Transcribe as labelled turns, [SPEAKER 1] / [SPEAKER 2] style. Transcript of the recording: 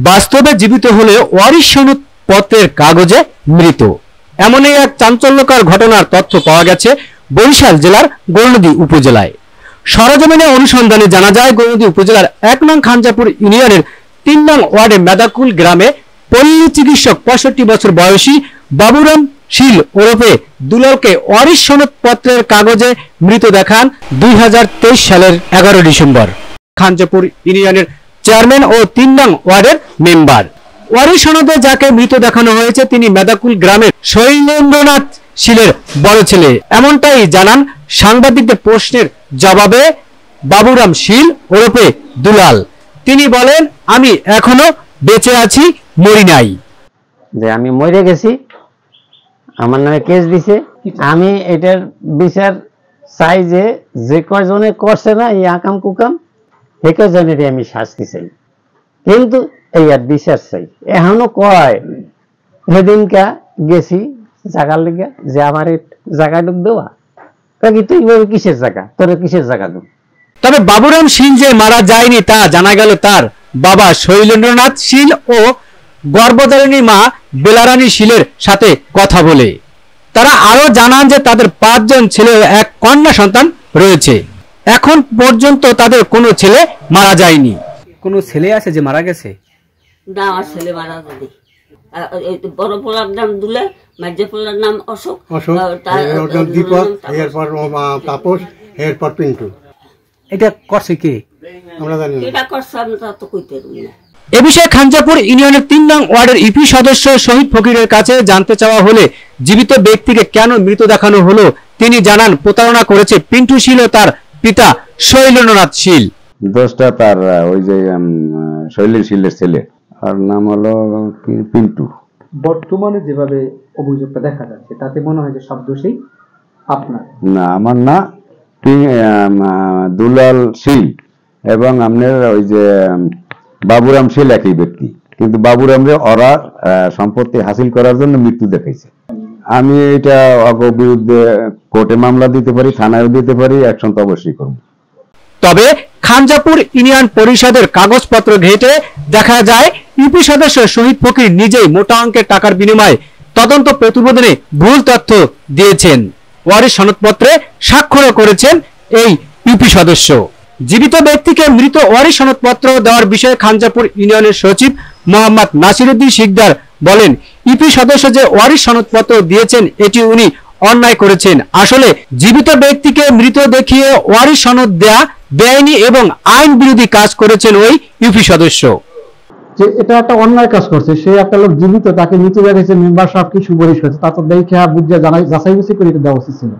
[SPEAKER 1] বাস্তবে জীবিত হলে ওয়ারিশ সনদপত্রের কাগজে মৃত। এমনই এক চাঞ্চল্যকর ঘটনার তথ্য পাওয়া গেছে বরিশাল জেলার গৌরনদী উপজেলায়। সরেজমিনে অনুসন্ধানে জানা যায়, গৌরনদী উপজেলার ১ নং খানজাপুর ইউনিয়নের ৩ নং ওয়ার্ডে মেদাকুল গ্রামে পল্লী চিকিৎসক ৬৫ বছর বয়সী বাবুরাম শীল ওরফে দুলালকে ওয়ারিশ সনদপত্রের কাগজে মৃত দেখান ২০২৩ সালের ১১ ডিসেম্বর খানজাপুর ইউনিয়নের চেয়ারম্যান ও ৩ নং ওয়ার্ডের মেম্বার। ওয়ারিশ সনদে যাকে মৃত দেখানো হয়েছে তিনি মেদাকুল গ্রামের শৈলেন্দ্রনাথ শীলের বড় ছেলে, এমনটাই জানান সাংবাদিকদের প্রশ্নের জবাবে বাবুরাম শীল ওরফে দুলাল। তিনি বলেন, আমি এখনো বেঁচে আছি, মরি নাই।
[SPEAKER 2] যে আমি মরে গেছি, আমার নামে কেস দিছে, আমি এটার বিচার চাই যে কয়জনে করছে না এই আকাম কুকাম সে কয়জনেরই আমি শাস্তি চাই, কিন্তু এই আর বিচার চাই। এখনো কয় সেদিনকা গেছি জায়গার লিগে যে আমার এই জায়গা ঢুক দেওয়া, কাকি তুই কিসের জায়গা, তোর কিসের জায়গা ঢুক।
[SPEAKER 1] তবে বাবুরাম শীল যে মারা যায়নি তা জানা গেল তার বাবা শৈলেন্দ্রনাথ শীল ও গর্ভধারিণী মা বেলারানী শীলের সাথে কথা বলে। তারা আরো জানান যে তাদের ৫ জন ছেলে ও ১ কন্যা সন্তান রয়েছে। এখন পর্যন্ত তাদের কোনো ছেলে মারা যায়নি। কোনো ছেলে আছে যে মারা গেছে?
[SPEAKER 3] না, আমার ছেলে মারা যায়নি। বড় পোলার নাম দুলে, মাঝে পোলার নাম অশোক,
[SPEAKER 4] দীপক, এরপর তাপস, এরপর পিন্টু।
[SPEAKER 1] এটা করছে কে
[SPEAKER 3] আমরা জানি না, এটা করছে আমি তা তো কইতে পারি না।
[SPEAKER 1] এ বিষয়ে খানজাপুর ইউনিয়নের ৩ নং ওয়ার্ডের ইপি সদস্য শহীদ ফকিরের কাছে জানতে চাওয়া হলে জীবিত ব্যক্তিকে কেন মৃত দেখানো হলো তিনি জানান, প্রতারণা করেছে পিন্টু শীল ও তার পিতা শৈলেন্দ্রনাথ শীল।
[SPEAKER 5] দোষটা তার ওই যে শৈলেন শীলের ছেলে, আর নাম হলো পিন্টু।
[SPEAKER 6] বর্তমানে যেভাবে অভিযোগটা দেখা যাচ্ছে তাতে মনে হয় যে সব দোষী আপনার।
[SPEAKER 5] না, আমার না, দুলাল শীল এবং আপনার ওই যে বাবুরাম শীল একই ব্যক্তি, কিন্তু বাবুরামরে ওরা সম্পত্তি হাসিল করার জন্য মৃত্যু দেখাইছে। আমি এটা বিরুদ্ধে কোর্টে মামলা দিতে পারি, থানায় দিতে পারি, অ্যাকশন তো অবশ্যই করব।
[SPEAKER 1] তবে খানজাপুর ইউনিয়ন পরিষদের কাগজপত্র ঘেঁটে দেখা যায় ইউপি সদস্য শহীদ ফকির নিজেই মোটা অঙ্কের টাকার বিনিময়ে তদন্ত প্রতিবেদনে ভুল তথ্য দিয়েছেন। ওয়ারিশ সনদপত্রে স্বাক্ষর করেছেন এই ইউপি সদস্য। জীবিত ব্যক্তিকে মৃত ওয়ারিশ সনদপত্র দেওয়ার বিষয়ে খানজাপুর ইউনিয়নের সচিব মোহাম্মদ নাসিরউদ্দিন শিকদার বলেন, ইউপি সদস্য যে ওয়ারিশ সনদপত্র দিয়েছেন এটি উনি অন্যায় করেছেন। আসলে জীবিত ব্যক্তিকে মৃত দেখিয়ে ওয়ারিশ সনদ দেয়া বেআইনি এবং আইন বিরোধী কাজ করেছেন ওই ইউপি সদস্য।
[SPEAKER 6] যে এটা একটা অন্যায় কাজ করছে, সে একটা লোক জীবিত, তাকে মৃত দেখেছে, মেম্বার সাহেব কি সুপারিশ করেছে, তা তো দেখে বুঝে যাচাই বাছাই করে দেওয়া উচিত ছিল।